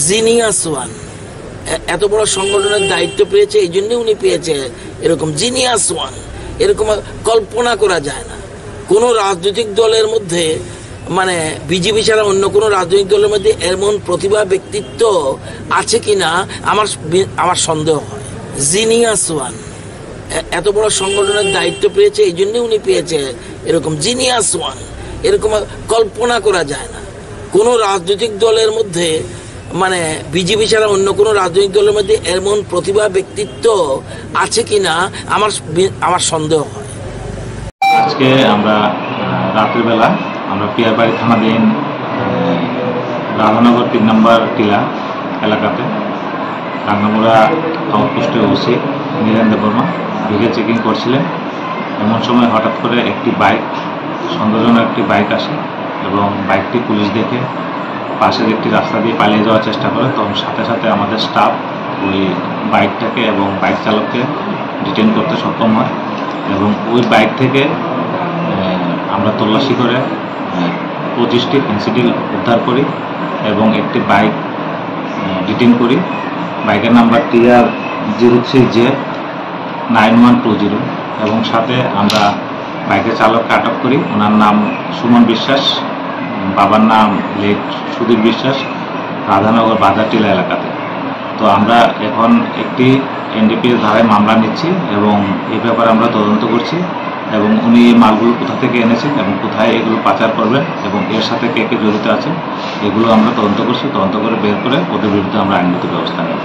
Genius one, এত বড় সংগঠনের দায়িত্ব পেয়েছে, এই জন্য উনি পেয়েছে এরকম জিনিয়াস ওয়ান। এরকম কল্পনা করা যায় না কোনো রাজনৈতিক দলের মধ্যে, মানে বিজেপি ছাড়া অন্য কোনো রাজনৈতিক দলের মধ্যে এমন প্রতিভা ব্যক্তিত্ব আছে কিনা আমার সন্দেহ হয়। জিনিয়াস ওয়ান, এত বড় সংগঠনের দায়িত্ব পেয়েছে, এই জন্য উনি পেয়েছে এরকম জিনিয়াস ওয়ান। এরকম কল্পনা করা যায় না কোনো রাজনৈতিক দলের মধ্যে, মানে বিজেপি ছাড়া অন্য কোনো রাজনৈতিক দলের মধ্যে এমন প্রতিভা ব্যক্তিত্ব আছে কিনা আমার সন্দেহ হয়। আজকে আমরা রাত্রিবেলা আমরা পিয়ারবাড়ি থানাধীন রাধানগর 3 নম্বর টিলা এলাকাতে রাঙ্গামুড়া আউটপোস্টের ওসি নীরেন্দ্র বর্মা ভিগে চেকিং করছিলেন। এমন সময় হঠাৎ করে একটি বাইক, সন্দেহজনক একটি বাইক আসে এবং বাইকটি পুলিশ দেখে পাশের একটি রাস্তা দিয়ে পালিয়ে যাওয়ার চেষ্টা করে। তখন সাথে সাথে আমাদের স্টাফ ওই বাইকটাকে এবং বাইক চালককে ডিটেইন করতে সক্ষম হয় এবং ওই বাইক থেকে আমরা তল্লাশি করে 25টি পেন্সিল উদ্ধার করি এবং একটি বাইক ডিটেইন করি। বাইকের নাম্বার TR03J9120 এবং সাথে আমরা বাইকের চালককে আটক করি। ওনার নাম সুমন বিশ্বাস, বাবার নাম লেট সুধীর বিশ্বাস, রাধানগর বাজারটিলা এলাকাতে। তো আমরা এখন একটি NDPS ধারায় মামলা নিচ্ছি এবং এই ব্যাপারে আমরা তদন্ত করছি এবং উনি এই মালগুলো কোথা থেকে এনেছেন এবং কোথায় এগুলো পাচার করবেন এবং এর সাথে কে কে জড়িত আছে এগুলো আমরা তদন্ত করছি। তদন্ত করে বের করে ওদের বিরুদ্ধে আমরা আইনগত ব্যবস্থা নেব।